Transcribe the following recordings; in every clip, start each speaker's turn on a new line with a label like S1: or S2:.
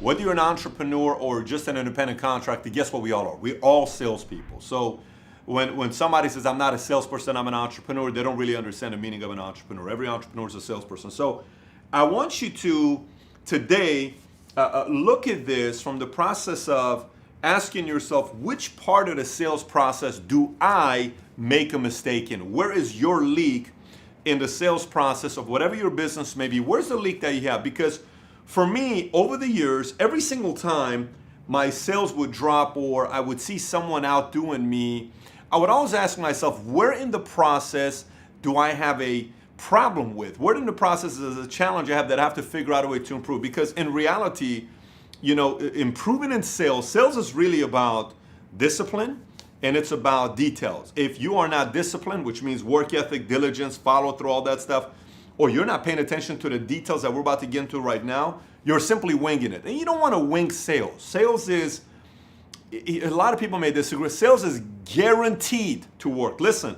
S1: Whether you're an entrepreneur or just an independent contractor, guess what we all are? We're all salespeople. So when somebody says, I'm not a salesperson, I'm an entrepreneur, they don't really understand the meaning of an entrepreneur. Every entrepreneur is a salesperson. So I want you to today look at this from the process of asking yourself, which part of the sales process do I make a mistake in? Where is your leak in the sales process of whatever your business may be? Where's the leak that you have? Because for me, over the years, every single time my sales would drop or I would see someone outdoing me, I would always ask myself, where in the process do I have a problem with? Where in the process is a challenge I have that I have to figure out a way to improve? Because in reality, you know, improving in sales is really about discipline and it's about details. If you are not disciplined, which means work ethic, diligence, follow through, all that stuff, or you're not paying attention to the details that we're about to get into right now, you're simply winging it. And you don't want to wing sales. Sales is, a lot of people may disagree, sales is guaranteed to work. Listen,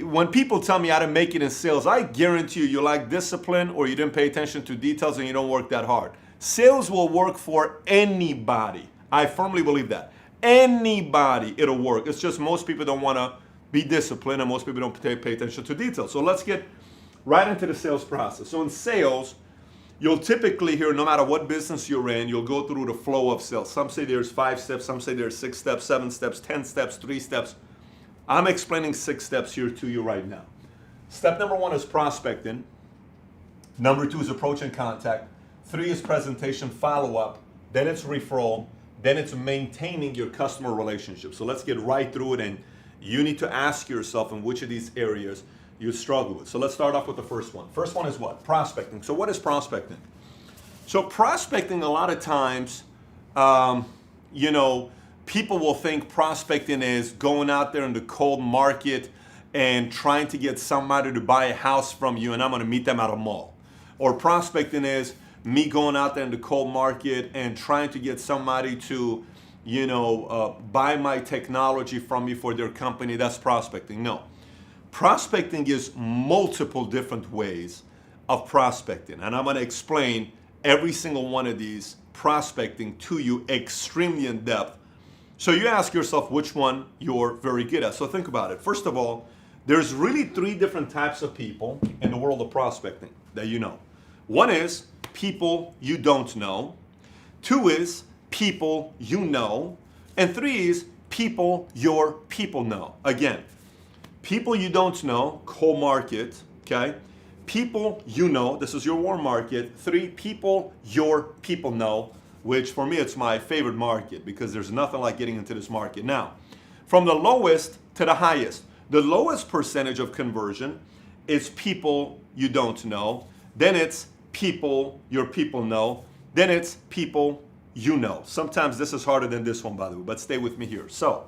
S1: when people tell me how to make it in sales, I guarantee you lack discipline or you didn't pay attention to details and you don't work that hard. Sales will work for anybody. I firmly believe that. Anybody, it'll work. It's just most people don't want to be disciplined and most people don't pay attention to details. So let's get right into the sales process. So in sales, you'll typically hear, no matter what business you're in, you'll go through the flow of sales. Some say there's 5 steps, some say there's 6 steps, 7 steps, 10 steps, 3 steps. I'm explaining 6 steps here to you right now. Step number 1 is prospecting. Number 2 is approach and contact. 3 is presentation, follow-up. Then it's referral. Then it's maintaining your customer relationship. So let's get right through it, and you need to ask yourself in which of these areas you struggle with. So let's start off with the first one. First one is what? Prospecting. So what is prospecting? So prospecting, a lot of times, you know, people will think prospecting is going out there in the cold market and trying to get somebody to buy a house from you and I'm going to meet them at a mall. Or prospecting is me going out there in the cold market and trying to get somebody to, you know, buy my technology from me for their company. That's prospecting. No. Prospecting is multiple different ways of prospecting. And I'm going to explain every single one of these prospecting to you extremely in depth. So you ask yourself which one you're very good at. So think about it. First of all, there's really 3 different types of people in the world of prospecting that you know. One is people you don't know. 2 is people you know. And 3 is people your people know. Again, people you don't know, cold market, okay? People you know, this is your warm market. 3, people your people know, which for me, it's my favorite market because there's nothing like getting into this market. Now, from the lowest to the highest, the lowest percentage of conversion is people you don't know. Then it's people your people know. Then it's people you know. Sometimes this is harder than this one, by the way, but stay with me here. So,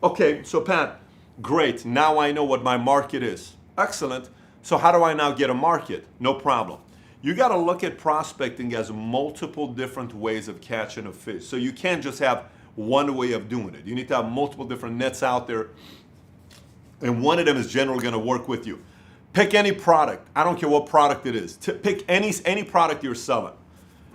S1: okay, so Pat, great. Now I know what my market is. Excellent. So how do I now get a market? No problem. You got to look at prospecting as multiple different ways of catching a fish. So you can't just have one way of doing it. You need to have multiple different nets out there. And one of them is generally going to work with you. Pick any product. I don't care what product it is. Pick any product you're selling.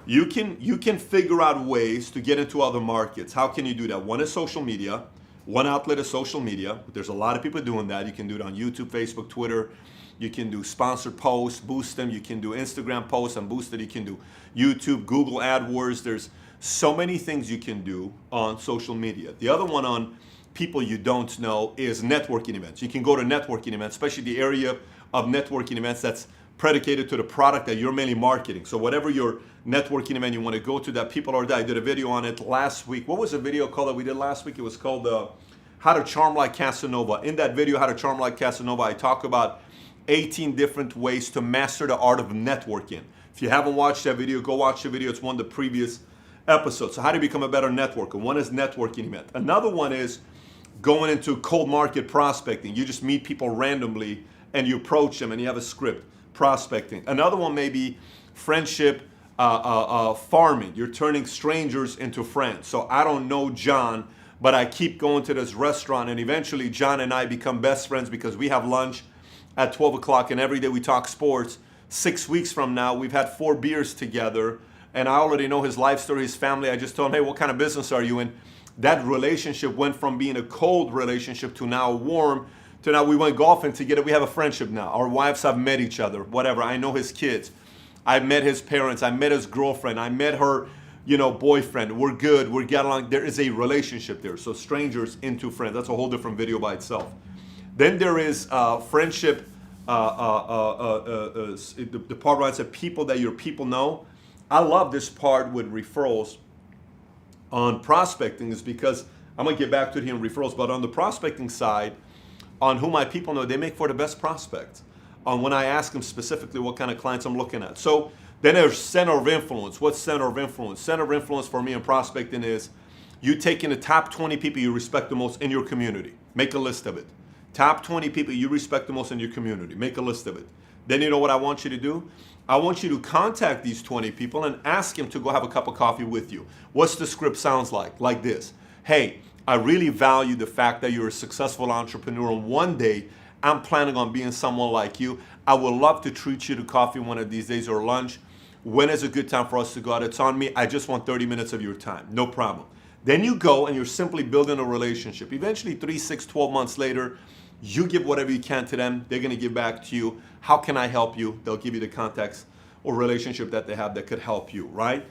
S1: You can figure out ways to get into other markets. How can you do that? One is social media. One outlet is social media. There's a lot of people doing that. You can do it on YouTube, Facebook, Twitter. You can do sponsored posts, boost them. You can do Instagram posts and boost it. You can do YouTube, Google AdWords. There's so many things you can do on social media. The other one on people you don't know is networking events. You can go to networking events, especially the area of networking events that's predicated to the product that you're mainly marketing. So whatever your networking event you want to go to that people are there. I did a video on it last week. What was the video called that we did last week? It was called How to Charm Like Casanova. In that video, How to Charm Like Casanova, I talk about 18 different ways to master the art of networking. If you haven't watched that video, go watch the video. It's one of the previous episodes. So how do you become a better networker? One is networking event. Another one is going into cold market prospecting. You just meet people randomly and you approach them and you have a script, prospecting. Another one may be friendship farming. You're turning strangers into friends. So I don't know John, but I keep going to this restaurant and eventually John and I become best friends because we have lunch at 12 o'clock and every day we talk sports. 6 weeks from now, we've had 4 beers together and I already know his life story, his family. I just told him, hey, what kind of business are you in? That relationship went from being a cold relationship to now warm, to now we went golfing together. We have a friendship now. Our wives have met each other, whatever. I know his kids. I met his parents. I met his girlfriend. I met her, boyfriend. We're good. We get along. There is a relationship there. So strangers into friends. That's a whole different video by itself. Then there is friendship, the part where I said people that your people know. I love this part with referrals on prospecting is because I'm going to get back to it here in referrals, but on the prospecting side, on who my people know, they make for the best prospects. On when I ask them specifically what kind of clients I'm looking at. So then there's center of influence. What's center of influence? Center of influence for me in prospecting is you taking the top 20 people you respect the most in your community. Make a list of it. Top 20 people you respect the most in your community. Make a list of it. Then you know what I want you to do? I want you to contact these 20 people and ask them to go have a cup of coffee with you. What's the script sounds like? Like this. Hey, I really value the fact that you're a successful entrepreneur, and one day I'm planning on being someone like you. I would love to treat you to coffee one of these days or lunch. When is a good time for us to go out? It's on me. I just want 30 minutes of your time. No problem. Then you go and you're simply building a relationship. Eventually 3, 6, 12 months later, you give whatever you can to them. They're going to give back to you. How can I help you? They'll give you the context or relationship that they have that could help you, right?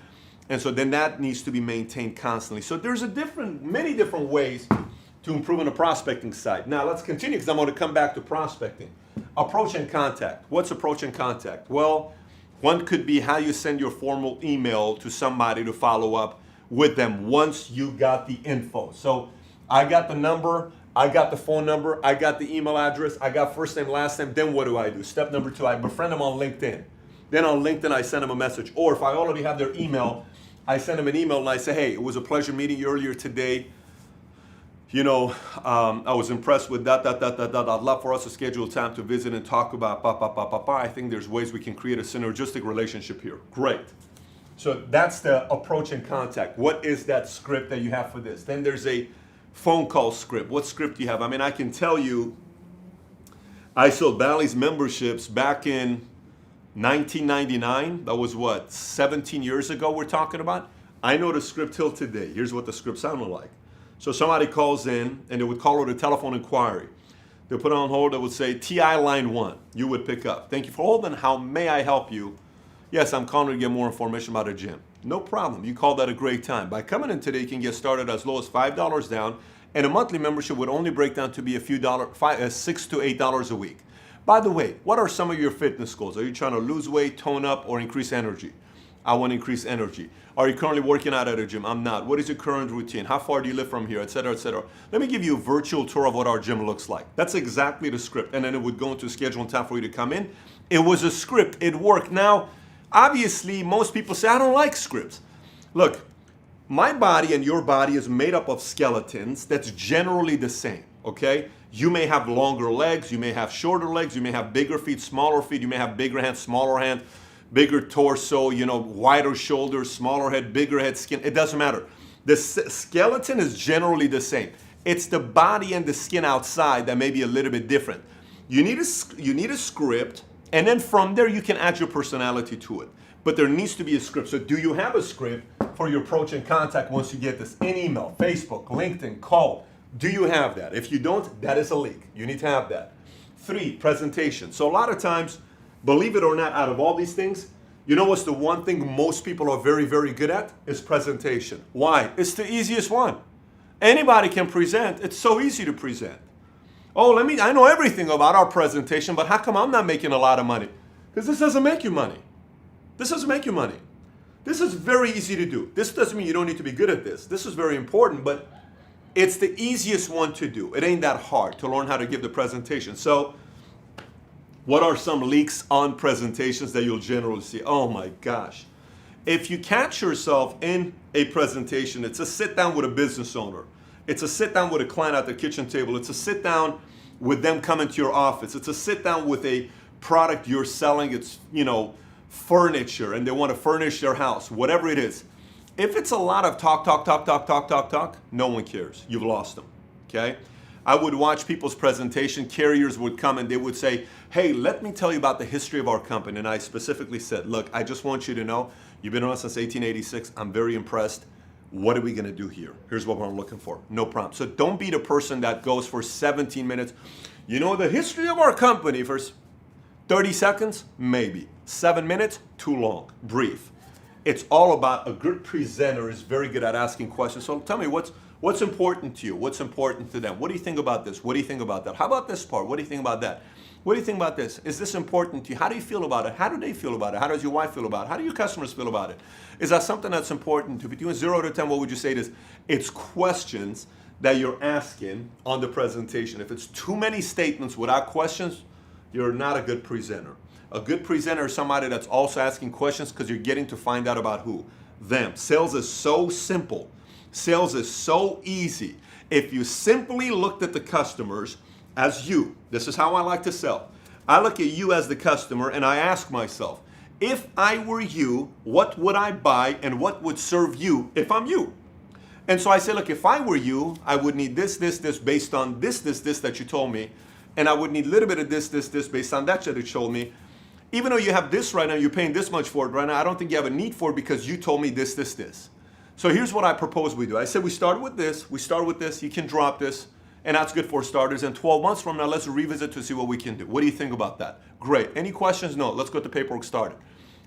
S1: And so then that needs to be maintained constantly. So there's many different ways to improve on the prospecting side. Now let's continue because I'm going to come back to prospecting. Approach and contact. What's approach and contact? Well, one could be how you send your formal email to somebody to follow up with them once you got the info. So I got the number, I got the phone number, I got the email address, I got first name, last name. Then what do? Step number 2, I befriend them on LinkedIn. Then on LinkedIn, I send them a message. Or if I already have their email, I send them an email and I say, hey, it was a pleasure meeting you earlier today. I was impressed with that. I'd love for us to schedule time to visit and talk about I think there's ways we can create a synergistic relationship here. Great. So that's the approach and contact. What is that script that you have for this? Then there's a phone call script. What script do you have? I mean, I can tell you, I sold Bally's memberships back in 1999. That was what, 17 years ago we're talking about? I know the script till today. Here's what the script sounded like. So somebody calls in and they would call it a telephone inquiry. They put it on hold, they would say, TI line 1. You would pick up. Thank you for holding. How may I help you? Yes, I'm calling to get more information about a gym. No problem. You called at a great time. By coming in today, you can get started as low as $5 down, and a monthly membership would only break down to be a few dollars, $6 to $8 a week. By the way, what are some of your fitness goals? Are you trying to lose weight, tone up, or increase energy? I want to increase energy. Are you currently working out at a gym? I'm not. What is your current routine? How far do you live from here, et cetera, et cetera? Let me give you a virtual tour of what our gym looks like. That's exactly the script. And then it would go into schedule and time for you to come in. It was a script. It worked. Now, obviously, most people say, I don't like scripts. Look, my body and your body is made up of skeletons that's generally the same, okay? You may have longer legs, you may have shorter legs, you may have bigger feet, smaller feet, you may have bigger hands, smaller hands, bigger torso, wider shoulders, smaller head, bigger head, skin. It doesn't matter. The skeleton is generally the same. It's the body and the skin outside that may be a little bit different. You need a script, and then from there you can add your personality to it. But there needs to be a script. So do you have a script for your approach and contact once you get this in email, Facebook, LinkedIn, call? Do you have that? If you don't, that is a leak. You need to have that. 3, presentation. So a lot of times, believe it or not, out of all these things, you know what's the one thing most people are very, very good at? Is presentation. Why? It's the easiest one. Anybody can present. It's so easy to present. Oh, I know everything about our presentation, but how come I'm not making a lot of money? Because this doesn't make you money. This doesn't make you money. This is very easy to do. This doesn't mean you don't need to be good at this. This is very important, but it's the easiest one to do. It ain't that hard to learn how to give the presentation. So what are some leaks on presentations that you'll generally see? Oh my gosh. If you catch yourself in a presentation, it's a sit down with a business owner. It's a sit down with a client at the kitchen table. It's a sit down with them coming to your office. It's a sit down with a product you're selling. It's, furniture, and they want to furnish their house, whatever it is. If it's a lot of talk, no one cares. You've lost them, okay? I would watch people's presentation. Carriers would come and they would say, hey, let me tell you about the history of our company. And I specifically said, look, I just want you to know You've been on since 1886. I'm very impressed. What are we going to do here? Here's what I'm looking for. No problem. So don't be the person that goes for 17 minutes. You know the history of our company for 30 seconds? Maybe. 7 minutes? Too long. Brief. It's all about a good presenter is very good at asking questions. So tell me what's important to you? What's important to them? What do you think about this? What do you think about that? How about this part? What do you think about that? What do you think about this? Is this important to you? How do you feel about it? How do they feel about it? How does your wife feel about it? How do your customers feel about it? Is that something that's important to you? Between 0 to 10, what would you say it is? It's questions that you're asking on the presentation. If it's too many statements without questions, you're not a good presenter. A good presenter is somebody that's also asking questions because you're getting to find out about who? Them. Sales is so simple. Sales is so easy. If you simply looked at the customers as you, this is how I like to sell. I look at you as the customer and I ask myself, if I were you, what would I buy and what would serve you if I'm you? And so I say, look, if I were you, I would need this based on this that you told me. And I would need a little bit of this based on that you told me. Even though you have this right now, you're paying this much for it right now, I don't think you have a need for it because you told me this. So here's what I propose we do. I said we start with this, you can drop this, and that's good for starters. And 12 months from now, let's revisit to see what we can do. What do you think about that? Great. Any questions? No. Let's get the paperwork started.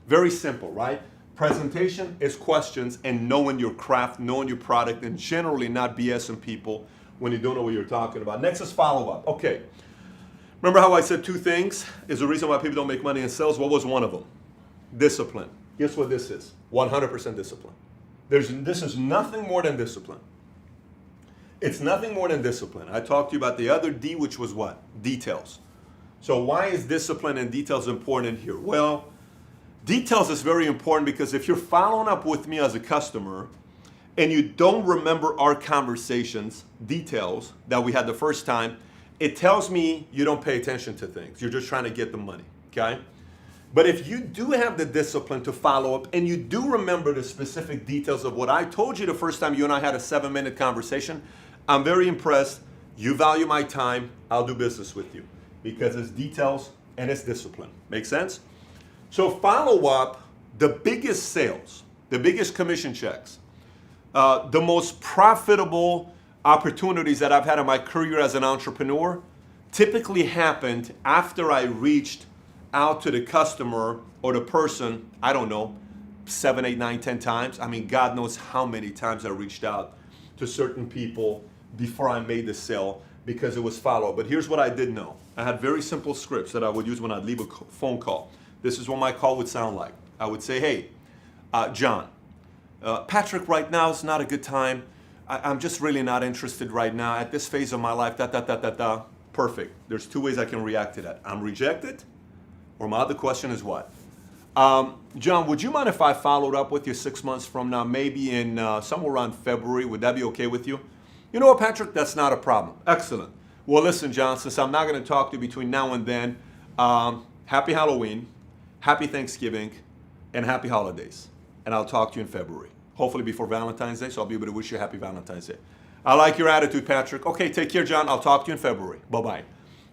S1: Very simple, right? Presentation is questions and knowing your craft, knowing your product, and generally not BSing people when you don't know what you're talking about. Next is follow-up. Okay. Remember how I said 2 things is the reason why people don't make money in sales? What was one of them? Discipline. Guess what this is? 100% discipline. This is nothing more than discipline. It's nothing more than discipline. I talked to you about the other D, which was what? Details. So why is discipline and details important here? Well, details is very important because if you're following up with me as a customer and you don't remember our conversations, details that we had the first time, it tells me you don't pay attention to things. You're just trying to get the money, okay? But if you do have the discipline to follow up and you do remember the specific details of what I told you the first time you and I had a 7-minute conversation, I'm very impressed. You value my time. I'll do business with you because it's details and it's discipline. Make sense? So follow up, the biggest sales, the biggest commission checks, the most profitable opportunities that I've had in my career as an entrepreneur typically happened after I reached out to the customer or the person, I don't know, 7, 8, 9, 10 times. I mean, God knows how many times I reached out to certain people before I made the sale because it was follow-up. But here's what I did know. I had very simple scripts that I would use when I'd leave a phone call. This is what my call would sound like. I would say, hey, John, Patrick, right now is not a good time. I'm just really not interested right now at this phase of my life, Perfect. There's 2 ways I can react to that. I'm rejected, or my other question is what? John, would you mind if I followed up with you 6 months from now, maybe in somewhere around February? Would that be okay with you? You know what, Patrick? That's not a problem. Excellent. Well, listen, John, since I'm not going to talk to you between now and then, happy Halloween, happy Thanksgiving, and happy holidays. And I'll talk to you in February. Hopefully before Valentine's Day, so I'll be able to wish you a happy Valentine's Day. I like your attitude, Patrick. Okay, take care, John. I'll talk to you in February. Bye-bye.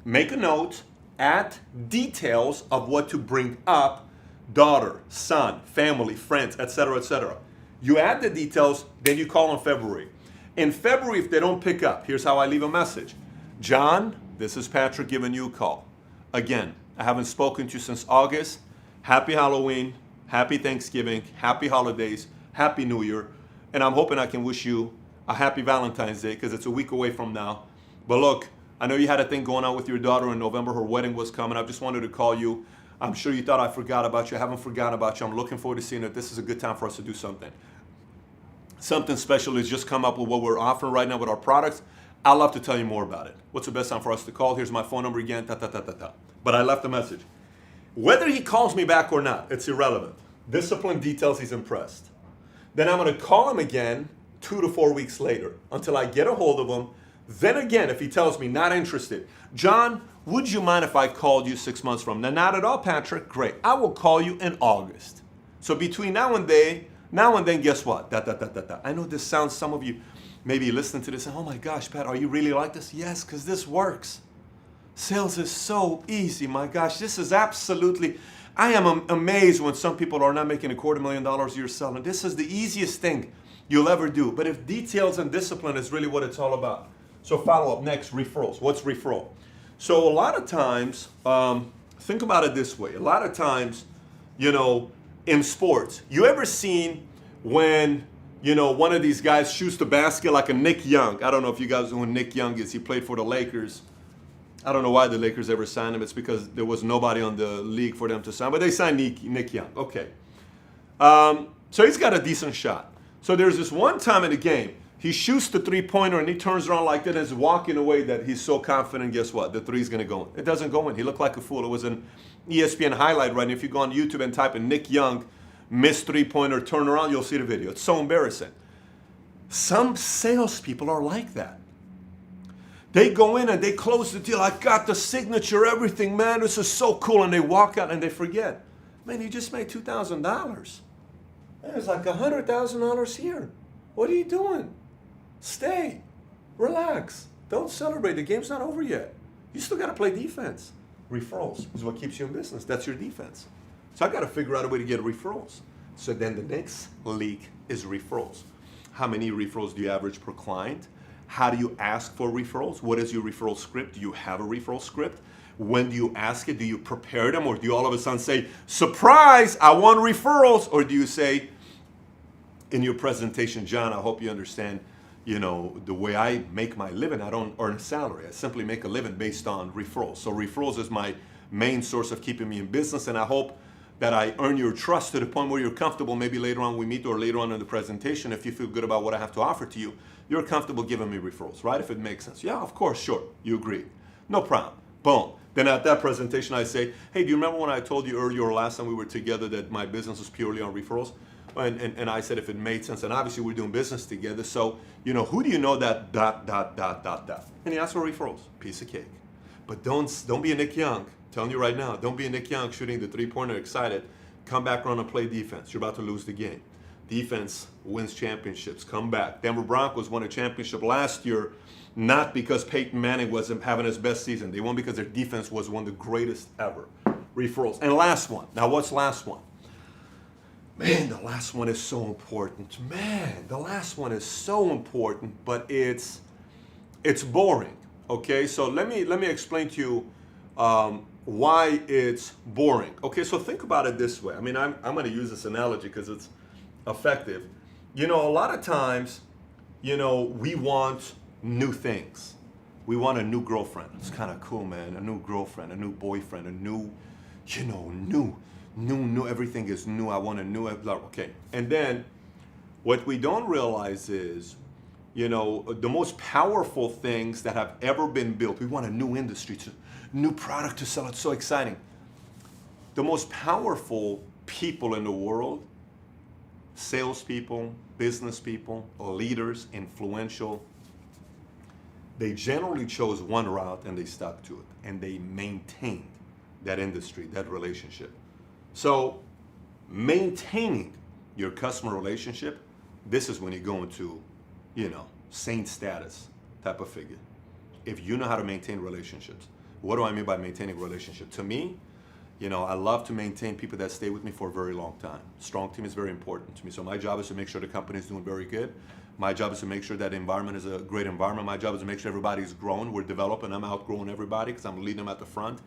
S1: Make a note, add details of what to bring up, daughter, son, family, friends, etc., etc. You add the details, then you call in February. In February, if they don't pick up, here's how I leave a message. John, this is Patrick giving you a call. Again, I haven't spoken to you since August. Happy Halloween, happy Thanksgiving, happy holidays, happy New Year. And I'm hoping I can wish you a happy Valentine's Day because it's a week away from now. But look, I know you had a thing going on with your daughter in November. Her wedding was coming. I just wanted to call you. I'm sure you thought I forgot about you. I haven't forgotten about you. I'm looking forward to seeing that this is a good time for us to do something. Something special has just come up with what we're offering right now with our products. I'd love to tell you more about it. What's the best time for us to call? Here's my phone number again. But I left a message. Whether he calls me back or not, it's irrelevant. Discipline details he's impressed. Then I'm going to call him again 2 to 4 weeks later until I get a hold of him. Then again, if he tells me not interested, John, would you mind if I called you 6 months from now? Not at all, Patrick. Great. I will call you in August. So between now and then, guess what? I know this sounds, some of you maybe listening to this and, oh my gosh, Pat, are you really like this? Yes, because this works. Sales is so easy, my gosh. This is absolutely, I am amazed when some people are not making $250,000 a year selling. This is the easiest thing you'll ever do. But if details and discipline is really what it's all about. So follow up next, referrals. What's referral? So a lot of times, think about it this way. A lot of times, in sports, you ever seen when, one of these guys shoots the basket like a Nick Young? I don't know if you guys know who Nick Young is. He played for the Lakers. I don't know why the Lakers ever signed him. It's because there was nobody on the league for them to sign. But they signed Nick Young. Okay. So he's got a decent shot. So there's this one time in the game, he shoots the three-pointer and he turns around like that and is walking away that he's so confident. Guess what? The three's going to go in. It doesn't go in. He looked like a fool. It was an ESPN highlight, right? And if you go on YouTube and type in Nick Young, missed three-pointer, turn around, you'll see the video. It's so embarrassing. Some salespeople are like that. They go in and they close the deal. I got the signature, everything, man. This is so cool. And they walk out and they forget. Man, you just made $2,000. Man, it's like $100,000 here. What are you doing? Stay. Relax. Don't celebrate. The game's not over yet. You still got to play defense. Referrals is what keeps you in business. That's your defense. So I got to figure out a way to get referrals. So then the next leak is referrals. How many referrals do you average per client? How do you ask for referrals? What is your referral script? Do you have a referral script? When do you ask it? Do you prepare them? Or do you all of a sudden say, surprise, I want referrals? Or do you say in your presentation, John, I hope you understand, the way I make my living, I don't earn a salary. I simply make a living based on referrals. So referrals is my main source of keeping me in business. And I hope that I earn your trust to the point where you're comfortable. Maybe later on we meet or later on in the presentation, if you feel good about what I have to offer to you, you're comfortable giving me referrals, right? If it makes sense. Yeah, of course, sure. You agree. No problem. Boom. Then at that presentation, I say, hey, do you remember when I told you earlier or last time we were together that my business was purely on referrals? And I said if it made sense, and obviously we're doing business together, so, who do you know that ... And he asked for referrals. Piece of cake. But don't be a Nick Young. I'm telling you right now, don't be a Nick Young shooting the three-pointer excited. Come back around and play defense. You're about to lose the game. Defense wins championships. Come back. Denver Broncos won a championship last year, not because Peyton Manning wasn't having his best season. They won because their defense was one of the greatest ever. Referrals. And last one. Now, what's last one? Man, the last one is so important. Man, the last one is so important, but it's boring. Okay, so let me explain to you why it's boring. Okay, so think about it this way. I mean, I'm going to use this analogy because it's effective. A lot of times, we want new things. We want a new girlfriend. It's kind of cool, man. A new girlfriend, a new boyfriend, a new, new, everything is new. I want a new, okay. And then what we don't realize is, the most powerful things that have ever been built. We want a new industry, new product to sell. It's so exciting. The most powerful people in the world, salespeople, business people, leaders, influential, they generally chose one route and they stuck to it. And they maintained that industry, that relationship. So maintaining your customer relationship, this is when you go into, saint status type of figure. If you know how to maintain relationships. What do I mean by maintaining relationship? To me, I love to maintain people that stay with me for a very long time. Strong team is very important to me. So my job is to make sure the company is doing very good. My job is to make sure that environment is a great environment. My job is to make sure everybody's growing. We're developing. I'm outgrowing everybody because I'm leading them at the front.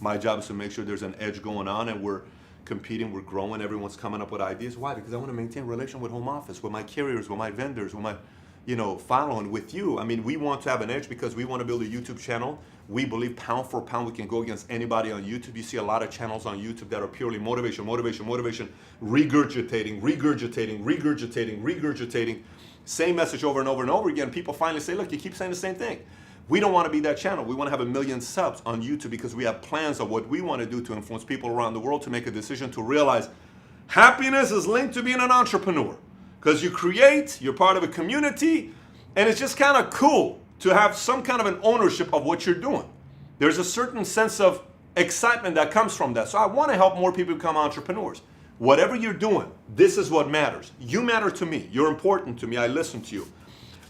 S1: My job is to make sure there's an edge going on and we're competing, we're growing, everyone's coming up with ideas. Why? Because I want to maintain a relation with home office, with my carriers, with my vendors, with my, following, with you. I mean, we want to have an edge because we want to build a YouTube channel. We believe pound for pound we can go against anybody on YouTube. You see a lot of channels on YouTube that are purely motivation, regurgitating, same message over and over and over again. People finally say, look, you keep saying the same thing. We don't want to be that channel. We want to have 1 million subs on YouTube because we have plans of what we want to do to influence people around the world to make a decision to realize happiness is linked to being an entrepreneur. Because you're part of a community, and it's just kind of cool to have some kind of an ownership of what you're doing. There's a certain sense of excitement that comes from that. So I want to help more people become entrepreneurs. Whatever you're doing, this is what matters. You matter to me. You're important to me. I listen to you.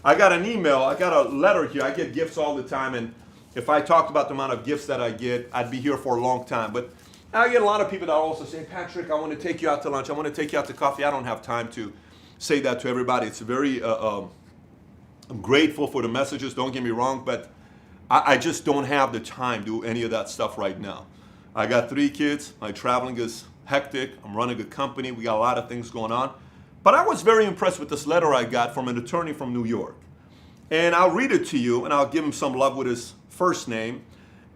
S1: I got an email, I got a letter here. I get gifts all the time, and if I talked about the amount of gifts that I get, I'd be here for a long time. But I get a lot of people that also say, Patrick, I want to take you out to lunch. I want to take you out to coffee. I don't have time to say that to everybody. It's very, I'm grateful for the messages, don't get me wrong, but I just don't have the time to do any of that stuff right now. I got 3 kids. My traveling is hectic. I'm running a company. We got a lot of things going on. But I was very impressed with this letter I got from an attorney from New York. And I'll read it to you, and I'll give him some love with his first name,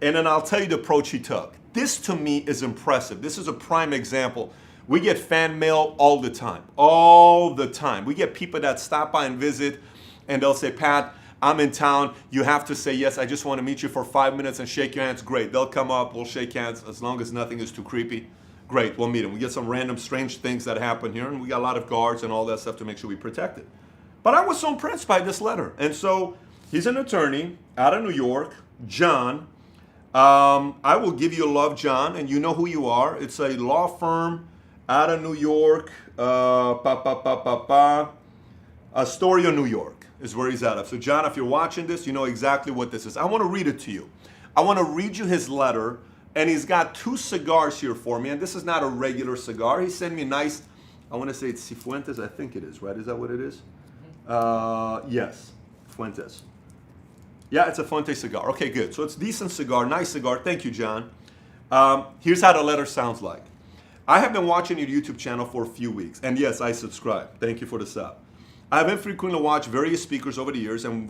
S1: and then I'll tell you the approach he took. This to me is impressive. This is a prime example. We get fan mail all the time. All the time. We get people that stop by and visit, and they'll say, Pat, I'm in town. You have to say yes. I just want to meet you for 5 minutes and shake your hands. Great. They'll come up. We'll shake hands as long as nothing is too creepy. Great. We'll meet them. We get some random strange things that happen here, and we got a lot of guards and all that stuff to make sure we protect it. But I was so impressed by this letter. And so he's an attorney out of New York, John. I will give you a love, John, and you know who you are. It's a law firm out of New York, Astoria, New York is where he's out of. So John, if you're watching this, you know exactly what this is. I want to read it to you. I want to read you his letter, and he's got 2 cigars here for me, and this is not a regular cigar. He sent me a nice, I want to say it's Cifuentes, I think it is, right? Is that what it is? Yes, Fuentes. Yeah, it's a Fuente cigar. Okay, good. So it's a decent cigar, nice cigar. Thank you, John. Here's how the letter sounds like. I have been watching your YouTube channel for a few weeks, and yes, I subscribe. Thank you for the sub. I have infrequently watched various speakers over the years, and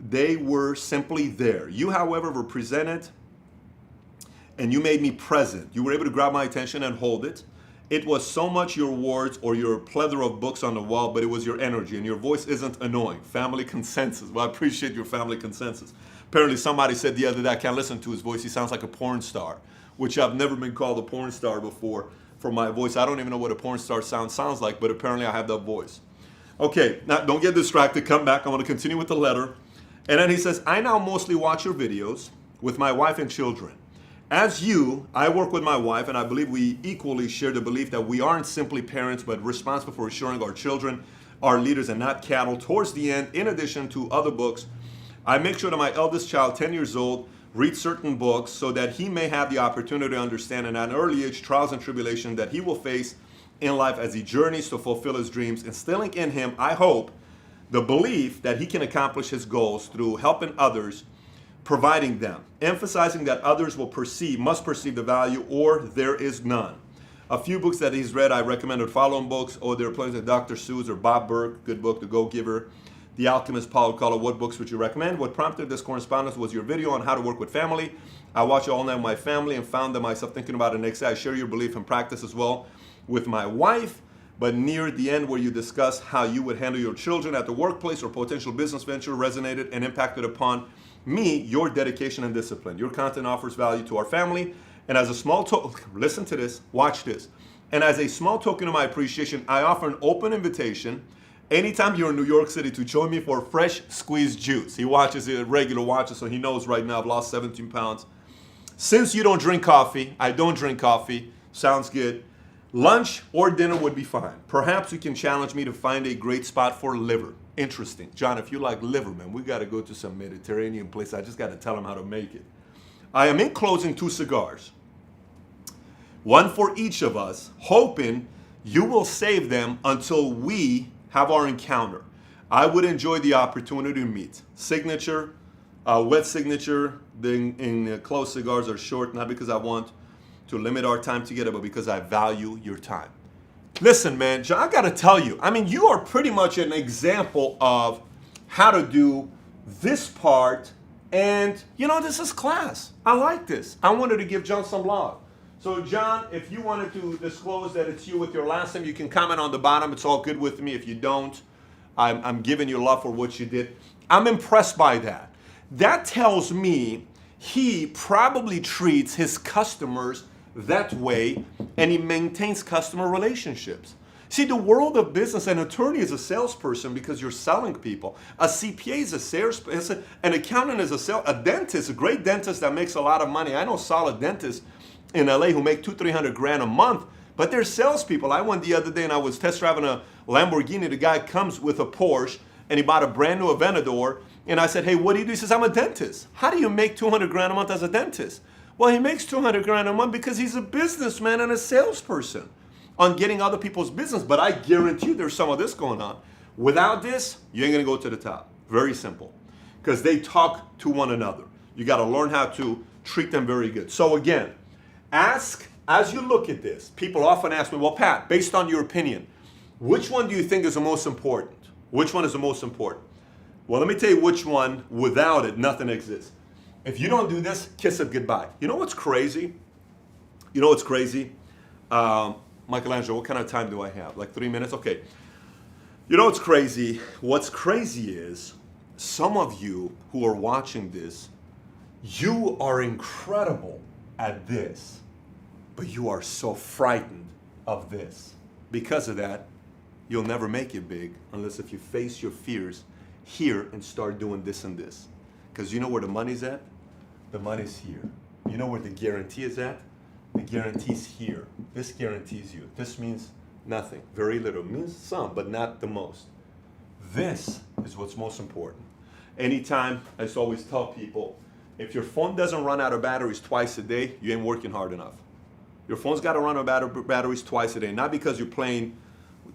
S1: they were simply there. You, however, were presented, and you made me present. You were able to grab my attention and hold it. It was so much your words or your plethora of books on the wall, but it was your energy, and your voice isn't annoying. Family consensus. Well, I appreciate your family consensus. Apparently somebody said the other day, I can't listen to his voice. He sounds like a porn star, which I've never been called a porn star before for my voice. I don't even know what a porn star sounds like, but apparently I have that voice. Okay, now don't get distracted. Come back. I want to continue with the letter. And then he says, I now mostly watch your videos with my wife and children. As you, I work with my wife, and I believe we equally share the belief that we aren't simply parents, but responsible for assuring our children are leaders and not cattle. Towards the end, in addition to other books, I make sure that my eldest child, 10 years old, reads certain books so that he may have the opportunity to understand at an early age trials and tribulation that he will face in life as he journeys to fulfill his dreams, instilling in him, I hope, the belief that he can accomplish his goals through helping others, providing them, emphasizing that others must perceive the value or there is none. A few books that he's read, I recommended following books, or there are plenty of Dr. Seuss or Bob Burke, good book, The Go-Giver, The Alchemist, Paulo Coelho. What books would you recommend? What prompted this correspondence was your video on how to work with family. I watch it all night with my family and found that myself thinking about it next day. I share your belief and practice as well with my wife, but near the end where you discuss how you would handle your children at the workplace or potential business venture resonated and impacted upon me, your dedication and discipline. Your content offers value to our family, and as a small token, listen to this, watch this. And as a small token of my appreciation, I offer an open invitation anytime you're in New York City to join me for fresh squeezed juice. He watches it, regular watches, so he knows right now I've lost 17 pounds. Since you don't drink coffee, I don't drink coffee, sounds good. Lunch or dinner would be fine. Perhaps you can challenge me to find a great spot for liver. Interesting. John, if you like liver, man, we got to go to some Mediterranean place. I just got to tell them how to make it. I am enclosing 2 cigars, one for each of us, hoping you will save them until we have our encounter. I would enjoy the opportunity to meet. Signature, wet signature. The closed cigars are short, not because I want to limit our time together, but because I value your time. Listen, man, John, I gotta tell you, I mean, you are pretty much an example of how to do this part, and you know, this is class. I like this. I wanted to give John some love. So John, if you wanted to disclose that it's you with your last name, you can comment on the bottom. It's all good with me. If you don't, I'm giving you love for what you did. I'm impressed by that. That tells me he probably treats his customers that way, and he maintains customer relationships. See, the world of business, an attorney is a salesperson because you're selling people. A CPA is a salesperson. An accountant is a dentist, a great dentist that makes a lot of money. I know solid dentists in LA who make $200,000-300,000 grand a month, but they're salespeople. I went the other day and I was test driving a Lamborghini. The guy comes with a Porsche and he bought a brand new Aventador. And I said, hey, what do you do? He says, I'm a dentist. How do you make $200,000 grand a month as a dentist? Well, he makes 200 grand a month because he's a businessman and a salesperson on getting other people's business. But I guarantee you there's some of this going on. Without this, you ain't gonna go to the top. Very simple. Because they talk to one another. You gotta learn how to treat them very good. So again, ask, as you look at this, people often ask me, well, Pat, based on your opinion, which one do you think is the most important? Which one is the most important? Well, let me tell you which one, without it, nothing exists. If you don't do this, kiss it goodbye. You know what's crazy? You know what's crazy? Michelangelo, what kind of time do I have? Like 3 minutes? Okay. You know what's crazy? What's crazy is some of you who are watching this, you are incredible at this, but you are so frightened of this. Because of that, you'll never make it big unless if you face your fears here and start doing this and this. Because you know where the money's at? The money's here. You know where the guarantee is at? The guarantee's here. This guarantees you. This means nothing. Very little. It means some, but not the most. This is what's most important. Anytime, I used to always tell people, if your phone doesn't run out of batteries twice a day, you ain't working hard enough. Your phone's got to run out of batteries twice a day. Not because you're playing.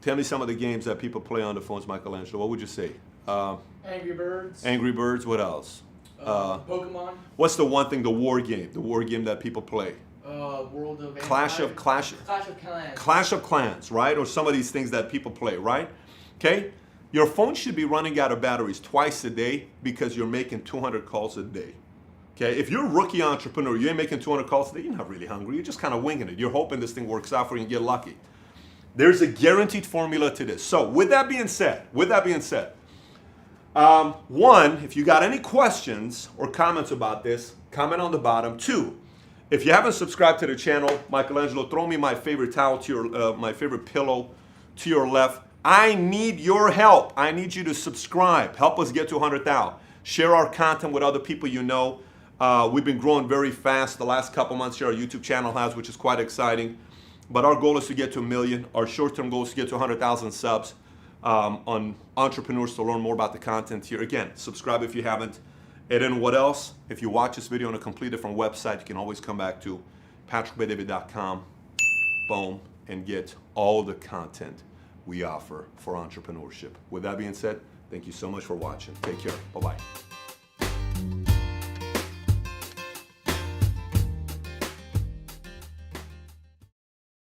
S1: Tell me some of the games that people play on the phones, Michelangelo. What would you say?
S2: Angry Birds.
S1: Angry Birds. What else?
S2: Pokemon.
S1: What's the one thing? The war game. The war game that people play.
S2: World of
S1: Clash of Clans. Clash of Clans, right? Or some of these things that people play, right? Okay. Your phone should be running out of batteries twice a day because you're making 200 calls a day. Okay, if you're a rookie entrepreneur, you ain't making 200 calls a day, you're not really hungry. You're just kind of winging it. You're hoping this thing works out for you and get lucky. There's a guaranteed formula to this. So with that being said, one, if you got any questions or comments about this, comment on the bottom. Two, if you haven't subscribed to the channel, Michelangelo, throw me my favorite towel to your, my favorite pillow to your left. I need your help. I need you to subscribe. Help us get to 100,000. Share our content with other people you know. We've been growing very fast the last couple months here. Our YouTube channel has, which is quite exciting. But our goal is to get to 1 million. Our short-term goal is to get to 100,000 subs on entrepreneurs to learn more about the content here. Again, subscribe if you haven't. And then what else? If you watch this video on a complete different website, you can always come back to patrickbetdavid.com, boom, and get all the content we offer for entrepreneurship. With that being said, thank you so much for watching. Take care. Bye-bye.